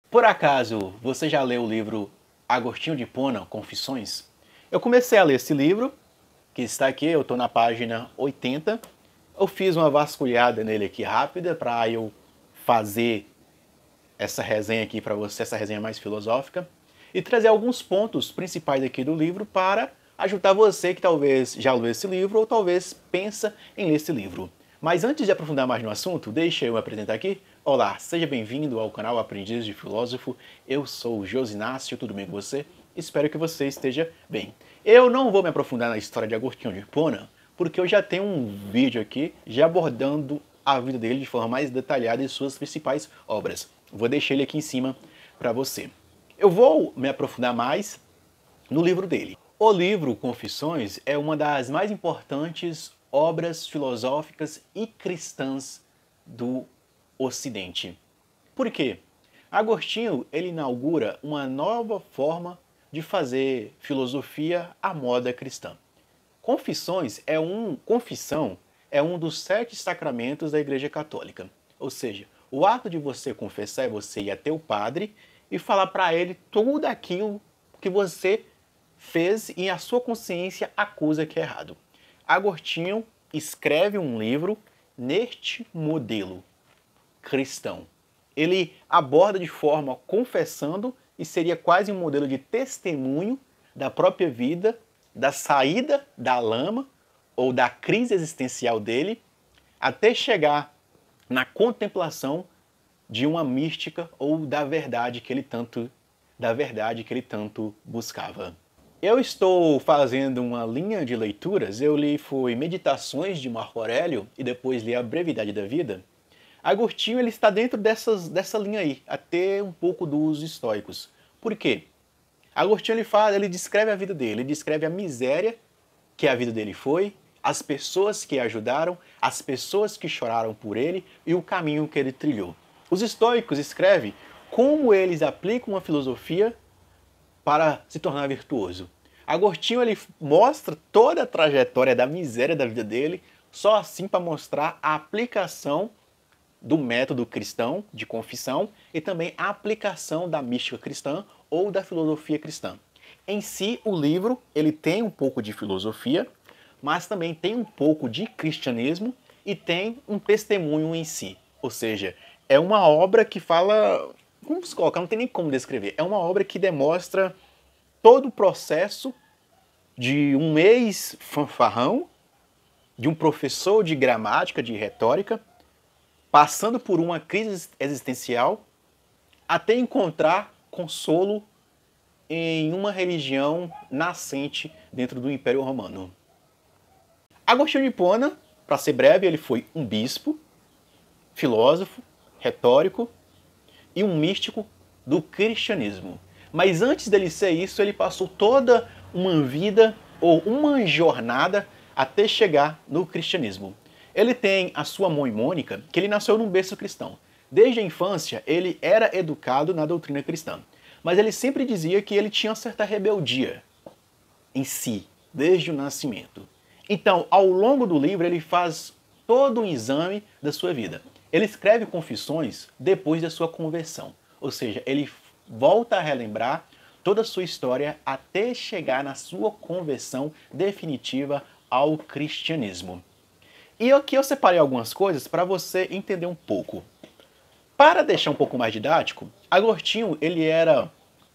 Por acaso, você já leu o livro Agostinho de Hipona, Confissões? Eu comecei a ler esse livro, que está aqui, eu estou na página 80. Eu fiz uma vasculhada nele aqui rápida para eu fazer essa resenha aqui para você, essa resenha mais filosófica, e trazer alguns pontos principais aqui do livro para ajudar você que talvez já leu esse livro ou talvez pensa em ler esse livro. Mas antes de aprofundar mais no assunto, deixa eu me apresentar aqui. Olá, seja bem-vindo ao canal Aprendiz de Filósofo. Eu sou o Josinácio, tudo bem com você? Espero que você esteja bem. Eu não vou me aprofundar na história de Agostinho de Hipona, porque eu já tenho um vídeo aqui já abordando a vida dele de forma mais detalhada e suas principais obras. Vou deixar ele aqui em cima para você. Eu vou me aprofundar mais no livro dele. O livro Confissões é uma das mais importantes obras filosóficas e cristãs do Ocidente. Por quê? Agostinho ele inaugura uma nova forma de fazer filosofia à moda cristã. Confissão é um dos 7 sacramentos da Igreja Católica. Ou seja, o ato de você confessar é você ir até o padre e falar para ele tudo aquilo que você fez e a sua consciência acusa que é errado. Agostinho escreve um livro neste modelo cristão. Ele aborda de forma confessando e seria quase um modelo de testemunho da própria vida, da saída da lama ou da crise existencial dele, até chegar na contemplação de uma mística ou da verdade que ele tanto buscava. Eu estou fazendo uma linha de leituras, eu li foi Meditações de Marco Aurélio e depois li A Brevidade da Vida. Agostinho ele está dentro dessa linha aí, até um pouco dos estoicos. Por quê? Agostinho ele descreve a vida dele, ele descreve a miséria que a vida dele foi, as pessoas que ajudaram, as pessoas que choraram por ele e o caminho que ele trilhou. Os estoicos escrevem como eles aplicam uma filosofia para se tornar virtuoso. Agostinho ele mostra toda a trajetória da miséria da vida dele, só assim para mostrar a aplicação do método cristão de confissão e também a aplicação da mística cristã ou da filosofia cristã. Em si, o livro ele tem um pouco de filosofia, mas também tem um pouco de cristianismo e tem um testemunho em si. Ou seja, é uma obra que fala... Como se coloca? Não tem nem como descrever. É uma obra que demonstra todo o processo de um ex-fanfarrão, de um professor de gramática, de retórica, passando por uma crise existencial, até encontrar consolo em uma religião nascente dentro do Império Romano. Agostinho de Hipona, para ser breve, ele foi um bispo, filósofo, retórico e um místico do cristianismo. Mas antes dele ser isso, ele passou toda uma vida ou uma jornada até chegar no cristianismo. Ele tem a sua mãe Mônica, que ele nasceu num berço cristão. Desde a infância, ele era educado na doutrina cristã. Mas ele sempre dizia que ele tinha uma certa rebeldia em si, desde o nascimento. Então, ao longo do livro, ele faz todo um exame da sua vida. Ele escreve Confissões depois da sua conversão. Ou seja, ele volta a relembrar toda a sua história até chegar na sua conversão definitiva ao cristianismo. E aqui eu separei algumas coisas para você entender um pouco. Para deixar um pouco mais didático, Agostinho ele era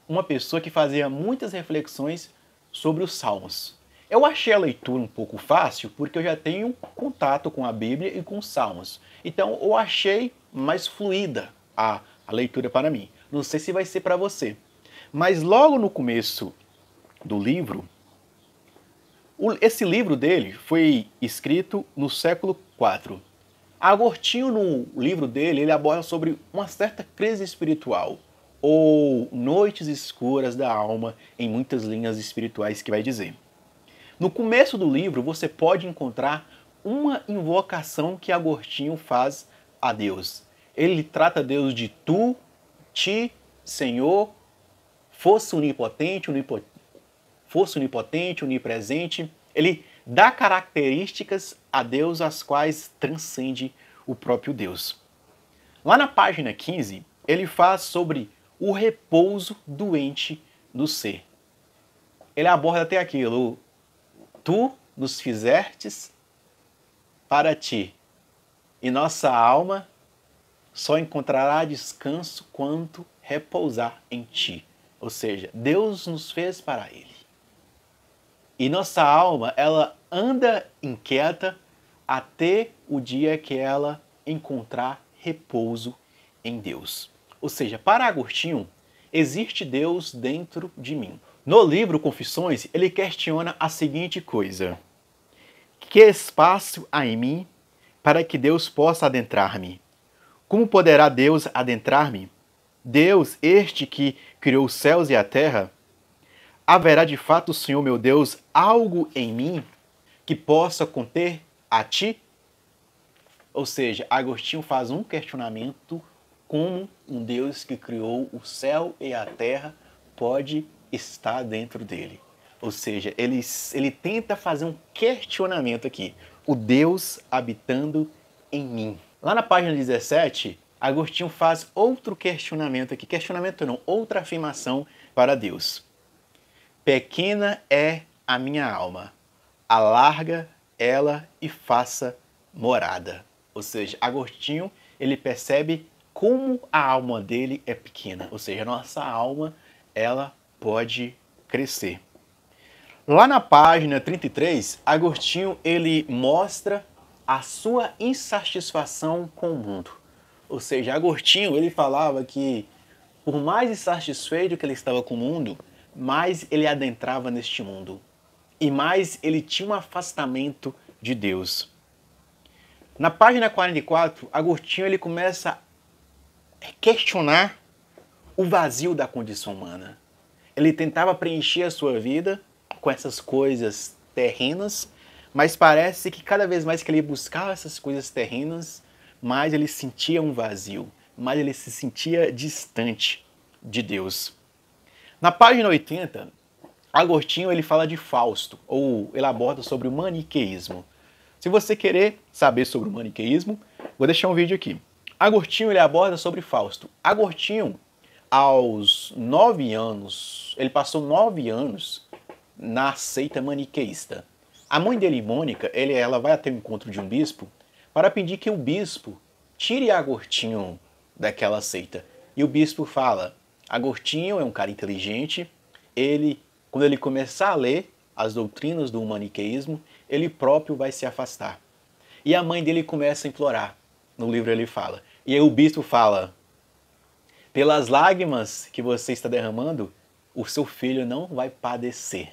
uma pessoa que fazia muitas reflexões sobre os Salmos. Eu achei a leitura um pouco fácil porque eu já tenho contato com a Bíblia e com os Salmos. Então eu achei mais fluida a leitura para mim. Não sei se vai ser para você. Mas logo no começo do livro, esse livro dele foi escrito no século IV. Agostinho, no livro dele, ele aborda sobre uma certa crise espiritual, ou noites escuras da alma, em muitas linhas espirituais que vai dizer. No começo do livro, você pode encontrar uma invocação que Agostinho faz a Deus. Ele trata Deus de tu, ti, Senhor, força onipotente, onipresente. Ele dá características a Deus as quais transcende o próprio Deus. Lá na página 15, ele faz sobre o repouso doente do ser. Ele aborda até aquilo: tu nos fizestes para ti, e nossa alma só encontrará descanso quando repousar em ti. Ou seja, Deus nos fez para Ele. E nossa alma, ela anda inquieta até o dia que ela encontrar repouso em Deus. Ou seja, para Agostinho, existe Deus dentro de mim. No livro Confissões, ele questiona a seguinte coisa: que espaço há em mim para que Deus possa adentrar-me? Como poderá Deus adentrar-me? Deus, este que criou os céus e a terra? Haverá de fato, Senhor meu Deus, algo em mim que possa conter a ti? Ou seja, Agostinho faz um questionamento: como um Deus que criou o céu e a terra pode estar dentro dele? Ou seja, ele tenta fazer um questionamento aqui: o Deus habitando em mim. Lá na página 17, Agostinho faz outro questionamento aqui. Questionamento não, outra afirmação para Deus. Pequena é a minha alma, alarga ela e faça morada. Ou seja, Agostinho, ele percebe como a alma dele é pequena. Ou seja, a nossa alma, ela pode crescer. Lá na página 33, Agostinho, ele mostra a sua insatisfação com o mundo. Ou seja, Agostinho, ele falava que por mais insatisfeito que ele estava com o mundo, mais ele adentrava neste mundo e mais ele tinha um afastamento de Deus. Na página 44, Agostinho ele começa a questionar o vazio da condição humana. Ele tentava preencher a sua vida com essas coisas terrenas, mas parece que cada vez mais que ele buscava essas coisas terrenas, mais ele sentia um vazio, mais ele se sentia distante de Deus. Na página 80, Agostinho ele fala de Fausto, ou ele aborda sobre o maniqueísmo. Se você querer saber sobre o maniqueísmo, vou deixar um vídeo aqui. Agostinho ele aborda sobre Fausto. Agostinho, aos 9 anos, ele passou 9 anos na seita maniqueísta. A mãe dele, Mônica, ela vai até o encontro de um bispo para pedir que o bispo tire Agostinho daquela seita. E o bispo fala: Agostinho é um cara inteligente, quando ele começar a ler as doutrinas do maniqueísmo, ele próprio vai se afastar. E a mãe dele começa a implorar. No livro ele fala. E aí o bispo fala: pelas lágrimas que você está derramando, o seu filho não vai padecer.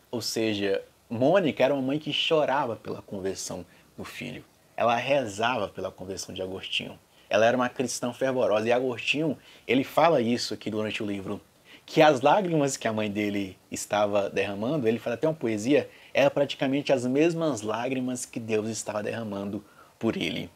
Ou seja, Mônica era uma mãe que chorava pela conversão do filho. Ela rezava pela conversão de Agostinho. Ela era uma cristã fervorosa. E Agostinho, ele fala isso aqui durante o livro, que as lágrimas que a mãe dele estava derramando, ele fala até uma poesia, eram praticamente as mesmas lágrimas que Deus estava derramando por ele.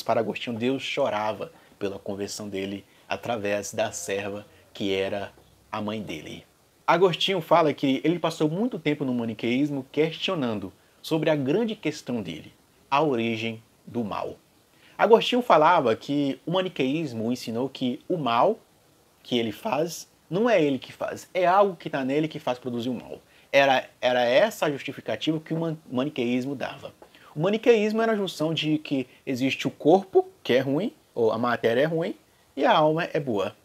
Para Agostinho, Deus chorava pela conversão dele através da serva que era a mãe dele. Agostinho fala que ele passou muito tempo no maniqueísmo questionando sobre a grande questão dele, a origem do mal. Agostinho falava que o maniqueísmo ensinou que o mal que ele faz não é ele que faz, é algo que está nele que faz produzir o mal. Era essa a justificativa que o maniqueísmo dava. O maniqueísmo era a junção de que existe o corpo, que é ruim, ou a matéria é ruim, e a alma é boa.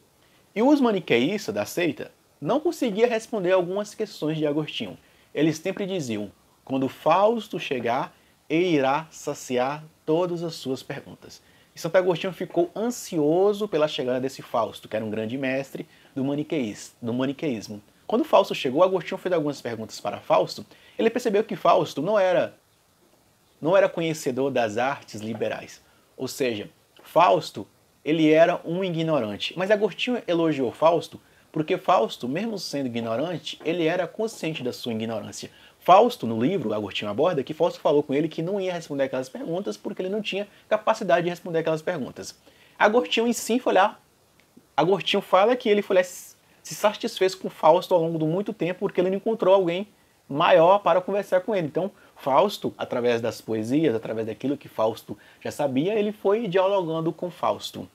E os maniqueístas da seita não conseguiam responder algumas questões de Agostinho. Eles sempre diziam: quando Fausto chegar, ele irá saciar todas as suas perguntas. E Santo Agostinho ficou ansioso pela chegada desse Fausto, que era um grande mestre do maniqueísmo. Quando Fausto chegou, Agostinho fez algumas perguntas para Fausto. Ele percebeu que Fausto não era conhecedor das artes liberais. Ou seja, Fausto ele era um ignorante. Mas Agostinho elogiou Fausto porque Fausto, mesmo sendo ignorante, ele era consciente da sua ignorância. Fausto, no livro, Agostinho aborda que Fausto falou com ele que não ia responder aquelas perguntas porque ele não tinha capacidade de responder aquelas perguntas. Agostinho em si foi lá. Agostinho fala que ele foi lá, se satisfez com Fausto ao longo de muito tempo porque ele não encontrou alguém maior para conversar com ele. Então, Fausto, através das poesias, através daquilo que Fausto já sabia, ele foi dialogando com Fausto.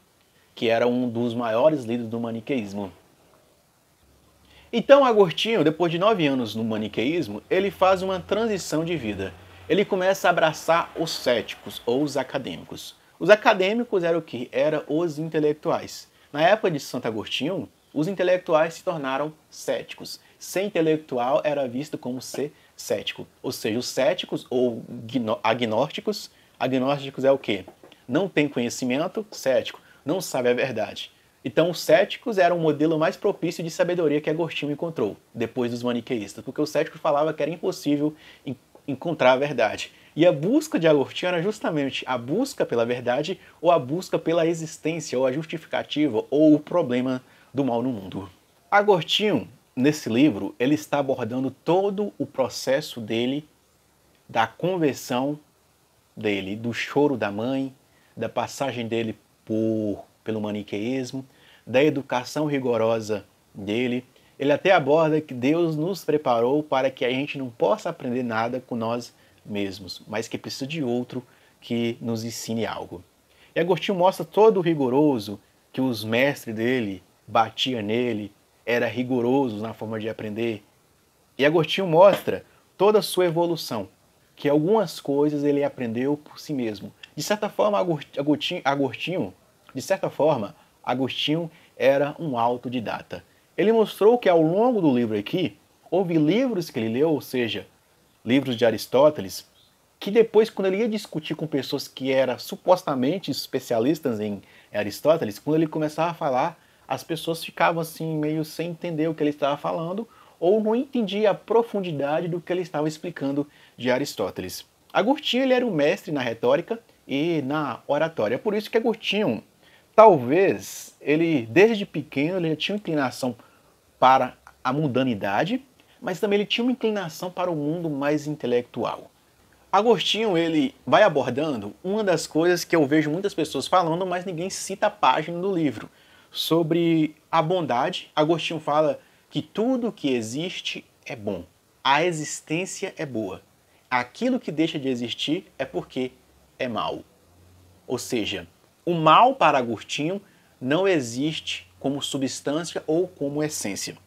que era um dos maiores líderes do maniqueísmo. Então Agostinho, depois de 9 anos no maniqueísmo, ele faz uma transição de vida. Ele começa a abraçar os céticos, ou os acadêmicos. Os acadêmicos eram o quê? Eram os intelectuais. Na época de Santo Agostinho, os intelectuais se tornaram céticos. Ser intelectual era visto como ser cético. Ou seja, os céticos ou agnósticos, agnósticos é o quê? Não tem conhecimento, cético, não sabe a verdade. Então os céticos eram o modelo mais propício de sabedoria que Agostinho encontrou, depois dos maniqueístas, porque os céticos falavam que era impossível encontrar a verdade. E a busca de Agostinho era justamente a busca pela verdade ou a busca pela existência, ou a justificativa, ou o problema do mal no mundo. Agostinho, nesse livro, ele está abordando todo o processo dele, da conversão dele, do choro da mãe, da passagem dele pelo maniqueísmo, da educação rigorosa dele. Ele até aborda que Deus nos preparou para que a gente não possa aprender nada com nós mesmos, mas que precisa de outro que nos ensine algo. E Agostinho mostra todo o rigoroso que os mestres dele batiam nele, era rigoroso na forma de aprender. E Agostinho mostra toda a sua evolução, que algumas coisas ele aprendeu por si mesmo. De certa forma, Agostinho era um autodidata. Ele mostrou que ao longo do livro aqui, houve livros que ele leu, ou seja, livros de Aristóteles, que depois, quando ele ia discutir com pessoas que eram supostamente especialistas em Aristóteles, quando ele começava a falar, as pessoas ficavam assim meio sem entender o que ele estava falando, ou não entendia a profundidade do que ele estava explicando de Aristóteles. Agostinho ele era um mestre na retórica e na oratória. Por isso que Agostinho, talvez, ele desde pequeno ele tinha inclinação para a mundanidade, mas também ele tinha uma inclinação para o mundo mais intelectual. Agostinho ele vai abordando uma das coisas que eu vejo muitas pessoas falando, mas ninguém cita a página do livro, sobre a bondade. Agostinho fala que tudo que existe é bom. A existência é boa. Aquilo que deixa de existir é porque é mal. Ou seja, o mal para Agostinho não existe como substância ou como essência.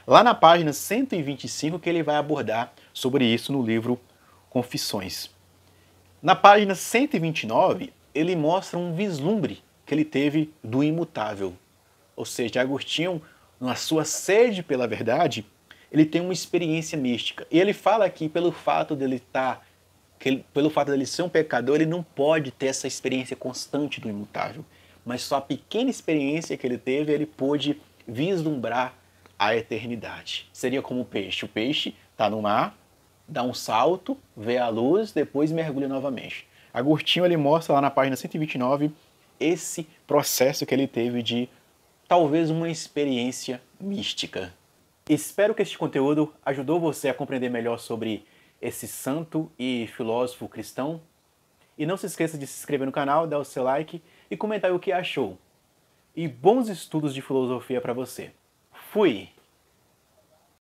Lá na página 125 que ele vai abordar sobre isso no livro Confissões. Na página 129, ele mostra um vislumbre que ele teve do imutável. Ou seja, Agostinho, na sua sede pela verdade, ele tem uma experiência mística. E ele fala que pelo fato dele ser um pecador, ele não pode ter essa experiência constante do imutável. Mas só a pequena experiência que ele teve, ele pôde vislumbrar a eternidade. Seria como o peixe. O peixe está no mar, dá um salto, vê a luz, depois mergulha novamente. Agostinho ele mostra lá na página 129 esse processo que ele teve de talvez uma experiência mística. Espero que este conteúdo ajudou você a compreender melhor sobre esse santo e filósofo cristão. E não se esqueça de se inscrever no canal, dar o seu like e comentar o que achou. E bons estudos de filosofia para você. Fui!